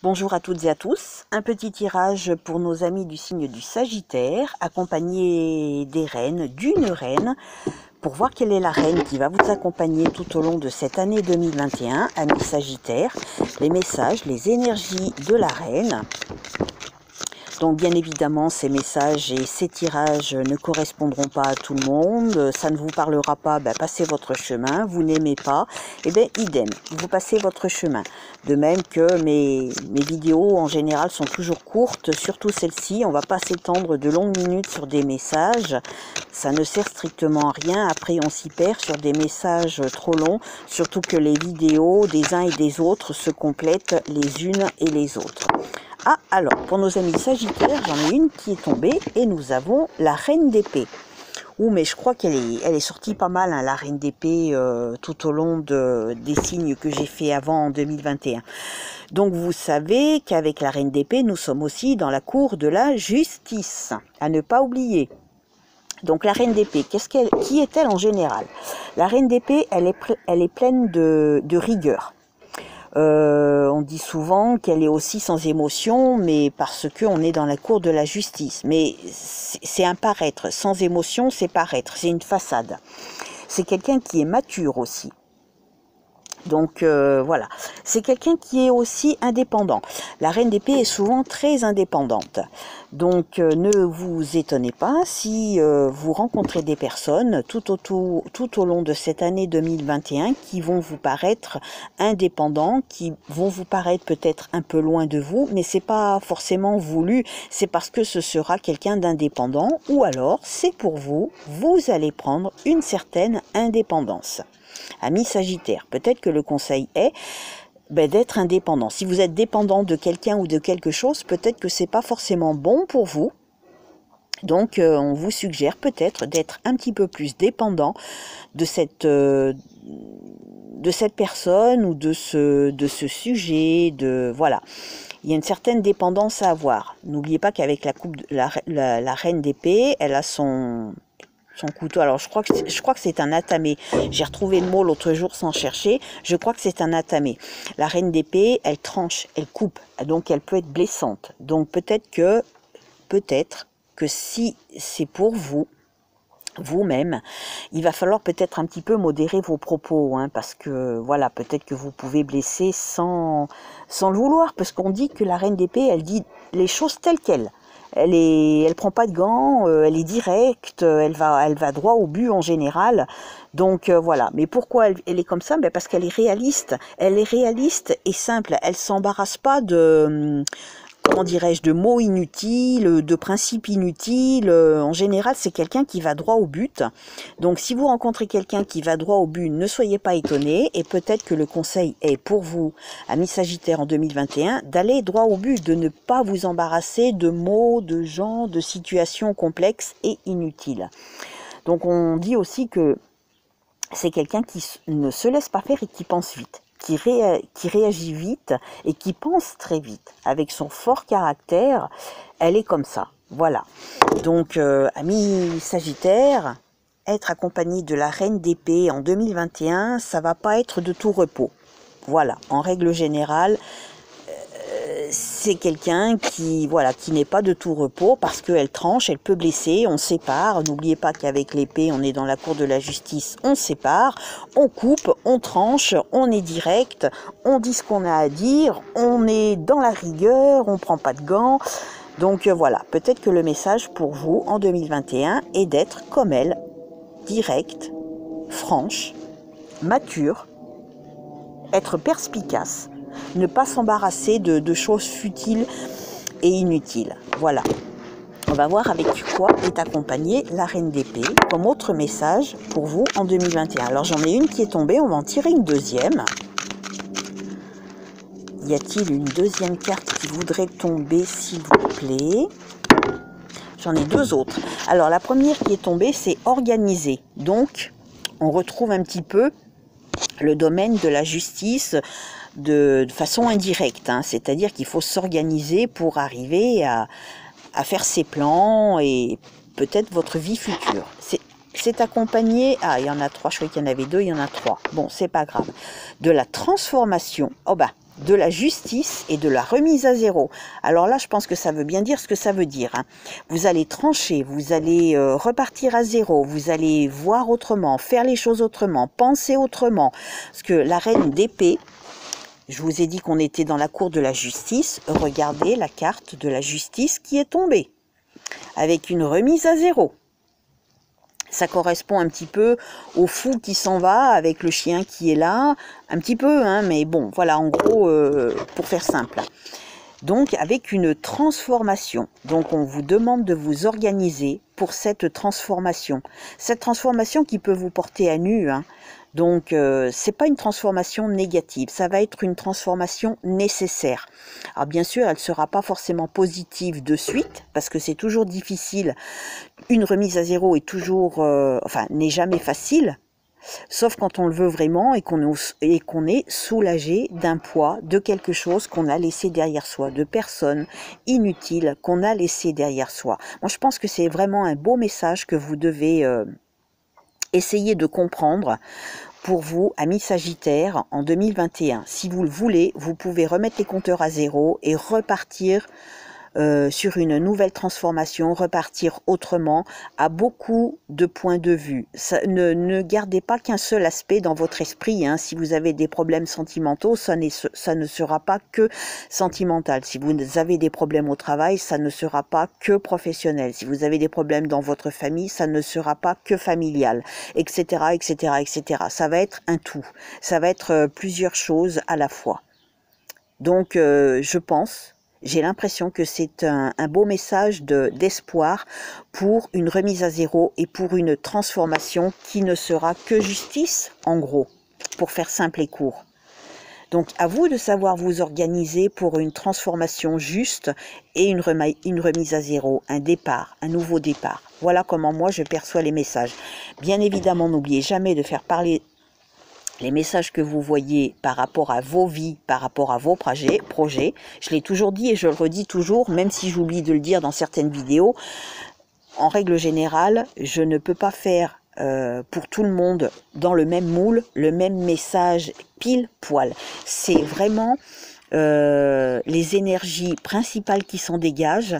Bonjour à toutes et à tous, un petit tirage pour nos amis du signe du Sagittaire, accompagné des reines, d'une reine, pour voir quelle est la reine qui va vous accompagner tout au long de cette année 2021, amis Sagittaire, les messages, les énergies de la reine. Donc bien évidemment, ces messages et ces tirages ne correspondront pas à tout le monde, ça ne vous parlera pas, passez votre chemin, vous n'aimez pas, et bien idem, vous passez votre chemin. De même que mes vidéos en général sont toujours courtes, surtout celle-ci, on ne va pas s'étendre de longues minutes sur des messages, ça ne sert strictement à rien, après on s'y perd sur des messages trop longs, surtout que les vidéos des uns et des autres se complètent les unes et les autres. Ah, alors, pour nos amis Sagittaires, j'en ai une qui est tombée et nous avons la Reine d'épée. Mais je crois qu'elle est sortie pas mal, hein, la Reine d'épée, tout au long des signes que j'ai fait avant en 2021. Donc, vous savez qu'avec la Reine d'épée, nous sommes aussi dans la cour de la justice, à ne pas oublier. Donc, la Reine d'épée, qui est-elle en général? La Reine d'épée, elle est pleine de rigueur. On dit souvent qu'elle est aussi sans émotion, mais parce qu'on est dans la cour de la justice. Mais c'est un paraître. Sans émotion, c'est paraître. C'est une façade. C'est quelqu'un qui est mature aussi. Donc voilà, c'est quelqu'un qui est aussi indépendant. La Reine d'épée est souvent très indépendante. Donc ne vous étonnez pas si vous rencontrez des personnes tout au long de cette année 2021 qui vont vous paraître indépendants, qui vont vous paraître peut-être un peu loin de vous, mais c'est pas forcément voulu, c'est parce que ce sera quelqu'un d'indépendant, ou alors c'est pour vous, vous allez prendre une certaine indépendance. Amis Sagittaire, peut-être que le conseil est d'être indépendant. Si vous êtes dépendant de quelqu'un ou de quelque chose, peut-être que c'est pas forcément bon pour vous. Donc, on vous suggère peut-être d'être un petit peu plus dépendant de cette personne ou de ce sujet. Voilà. Il y a une certaine dépendance à avoir. N'oubliez pas qu'avec la Reine d'épée, elle a son couteau. Alors je crois que c'est un atamé. J'ai retrouvé le mot l'autre jour sans chercher. Je crois que c'est un atamé. La Reine d'épée, elle tranche, elle coupe, donc elle peut être blessante. Donc peut-être que si c'est pour vous, vous-même, il va falloir peut-être un petit peu modérer vos propos, hein, parce que voilà, peut-être que vous pouvez blesser sans le vouloir, parce qu'on dit que la Reine d'épée, elle dit les choses telles quelles. Elle prend pas de gants, elle est directe, elle va droit au but en général. Donc voilà. Mais pourquoi elle est comme ça? Parce qu'elle est réaliste. Elle est réaliste et simple. Elle s'embarrasse pas de, comment dirais-je, de mots inutiles, de principes inutiles. En général, c'est quelqu'un qui va droit au but. Donc, si vous rencontrez quelqu'un qui va droit au but, ne soyez pas étonnés. Et peut-être que le conseil est pour vous, amis Sagittaire en 2021, d'aller droit au but, de ne pas vous embarrasser de mots, de gens, de situations complexes et inutiles. Donc, on dit aussi que c'est quelqu'un qui ne se laisse pas faire et qui pense vite. Qui réagit vite et qui pense très vite. Avec son fort caractère, elle est comme ça. Voilà. Donc, amis Sagittaire, être accompagné de la Reine d'épée en 2021, ça va pas être de tout repos. Voilà. En règle générale, c'est quelqu'un qui n'est pas de tout repos parce qu'elle tranche, elle peut blesser, on sépare. N'oubliez pas qu'avec l'épée, on est dans la cour de la justice, on sépare, on coupe, on tranche, on est direct, on dit ce qu'on a à dire, on est dans la rigueur, on prend pas de gants. Donc voilà, peut-être que le message pour vous en 2021 est d'être comme elle, directe, franche, mature, être perspicace, ne pas s'embarrasser de choses futiles et inutiles. Voilà. On va voir avec quoi est accompagnée la Reine d'épée comme autre message pour vous en 2021. Alors j'en ai une qui est tombée, on va en tirer une deuxième. Y a-t-il une deuxième carte qui voudrait tomber, s'il vous plaît? J'en ai deux autres. Alors la première qui est tombée, c'est organisé. Donc on retrouve un petit peu le domaine de la justice, de façon indirecte, hein, c'est-à-dire qu'il faut s'organiser pour arriver à faire ses plans et peut-être votre vie future. C'est accompagné, il y en a trois, je croyais qu'il y en avait deux, il y en a trois, bon, c'est pas grave, de la transformation, de la justice et de la remise à zéro. Alors là, je pense que ça veut bien dire ce que ça veut dire, hein. Vous allez trancher, vous allez repartir à zéro, vous allez voir autrement, faire les choses autrement, penser autrement. Parce que la reine d'épée, je vous ai dit qu'on était dans la cour de la justice. Regardez la carte de la justice qui est tombée, avec une remise à zéro. Ça correspond un petit peu au fou qui s'en va avec le chien qui est là, un petit peu, hein, mais bon, voilà, en gros, pour faire simple. Donc, avec une transformation. Donc, on vous demande de vous organiser pour cette transformation. Cette transformation qui peut vous porter à nu, hein. Donc, c'est pas une transformation négative, ça va être une transformation nécessaire. Alors, bien sûr, elle ne sera pas forcément positive de suite, parce que c'est toujours difficile. Une remise à zéro est toujours, enfin, n'est jamais facile, sauf quand on le veut vraiment et qu'on est soulagé d'un poids, de quelque chose qu'on a laissé derrière soi, de personnes inutiles qu'on a laissé derrière soi. Moi, je pense que c'est vraiment un beau message que vous devez essayer de comprendre pour vous, amis Sagittaires, en 2021. Si vous le voulez, vous pouvez remettre les compteurs à zéro et repartir sur une nouvelle transformation, repartir autrement, à beaucoup de points de vue. Ça, ne gardez pas qu'un seul aspect dans votre esprit, hein. Si vous avez des problèmes sentimentaux, ça ne sera pas que sentimental. Si vous avez des problèmes au travail, ça ne sera pas que professionnel. Si vous avez des problèmes dans votre famille, ça ne sera pas que familial, etc., etc., etc. Ça va être un tout. Ça va être plusieurs choses à la fois. Donc, je pense... J'ai l'impression que c'est un beau message d'espoir pour une remise à zéro et pour une transformation qui ne sera que justice, en gros, pour faire simple et court. Donc, à vous de savoir vous organiser pour une transformation juste et une remise à zéro, un départ, un nouveau départ. Voilà comment moi je perçois les messages. Bien évidemment, n'oubliez jamais de faire parler les messages que vous voyez par rapport à vos vies, par rapport à vos projets. Je l'ai toujours dit et je le redis toujours, même si j'oublie de le dire dans certaines vidéos. En règle générale, je ne peux pas faire pour tout le monde dans le même moule, le même message pile poil. C'est vraiment les énergies principales qui s'en dégagent.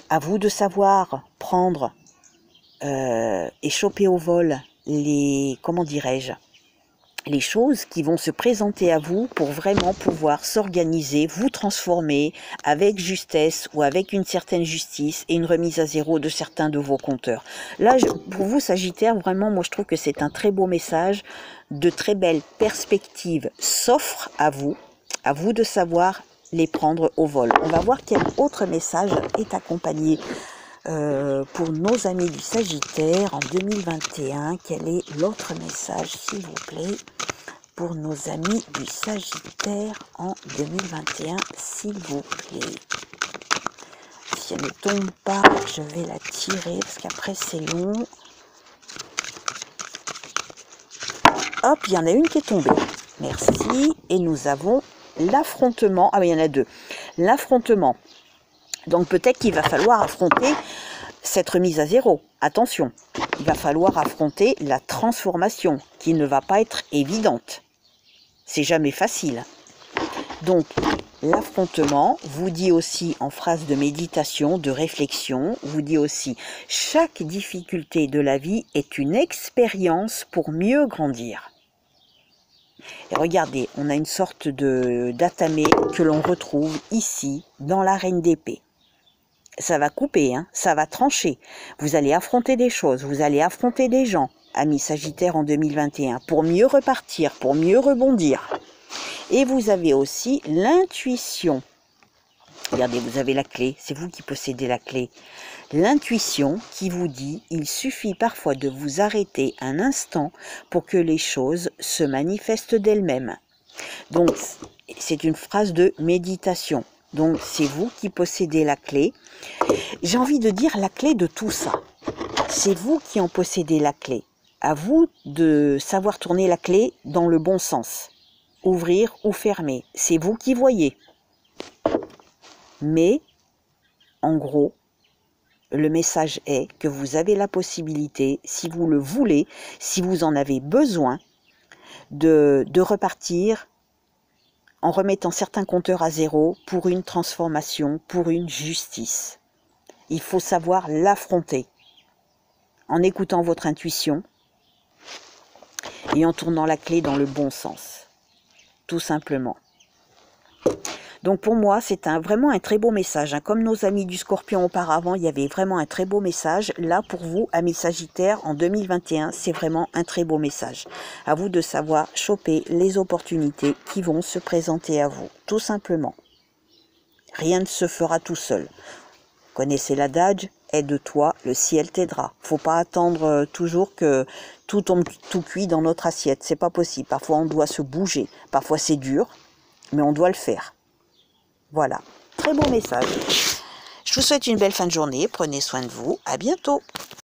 À vous de savoir prendre et choper au vol les, comment dirais-je, les choses qui vont se présenter à vous pour vraiment pouvoir s'organiser, vous transformer avec justesse ou avec une certaine justice et une remise à zéro de certains de vos compteurs. Là, pour vous, Sagittaire, vraiment, moi je trouve que c'est un très beau message, de très belles perspectives s'offrent à vous de savoir les prendre au vol. On va voir quel autre message est accompagné pour nos amis du Sagittaire en 2021. Quel est l'autre message, s'il vous plaît, pour nos amis du Sagittaire en 2021, s'il vous plaît? Si elle ne tombe pas, je vais la tirer parce qu'après c'est long. Hop, il y en a une qui est tombée. Merci. Et nous avons l'affrontement. Ah, mais il y en a deux. L'affrontement. Donc peut-être qu'il va falloir affronter cette remise à zéro. Attention, il va falloir affronter la transformation qui ne va pas être évidente. C'est jamais facile. Donc l'affrontement vous dit aussi en phrase de méditation, de réflexion, vous dit aussi chaque difficulté de la vie est une expérience pour mieux grandir. Et regardez, on a une sorte d'atamé que l'on retrouve ici dans la reine d'épée. Ça va couper, hein, ça va trancher. Vous allez affronter des choses, vous allez affronter des gens, amis Sagittaires en 2021, pour mieux repartir, pour mieux rebondir. Et vous avez aussi l'intuition. Regardez, vous avez la clé, c'est vous qui possédez la clé. L'intuition qui vous dit, il suffit parfois de vous arrêter un instant pour que les choses se manifestent d'elles-mêmes. Donc, c'est une phrase de méditation. Donc, c'est vous qui possédez la clé. J'ai envie de dire la clé de tout ça. C'est vous qui en possédez la clé. À vous de savoir tourner la clé dans le bon sens. Ouvrir ou fermer. C'est vous qui voyez. Mais, en gros, le message est que vous avez la possibilité, si vous le voulez, si vous en avez besoin, de repartir en remettant certains compteurs à zéro pour une transformation, pour une justice. Il faut savoir l'affronter en écoutant votre intuition et en tournant la clé dans le bon sens, tout simplement. Donc pour moi, c'est vraiment un très beau message. Comme nos amis du Scorpion auparavant, il y avait vraiment un très beau message. Là, pour vous, amis Sagittaires, en 2021, c'est vraiment un très beau message. À vous de savoir choper les opportunités qui vont se présenter à vous, tout simplement. Rien ne se fera tout seul. Connaissez l'adage, aide-toi, le ciel t'aidera. Faut pas attendre toujours que tout tombe tout cuit dans notre assiette. C'est pas possible. Parfois, on doit se bouger. Parfois, c'est dur, mais on doit le faire. Voilà, très beau message. Je vous souhaite une belle fin de journée, prenez soin de vous, à bientôt.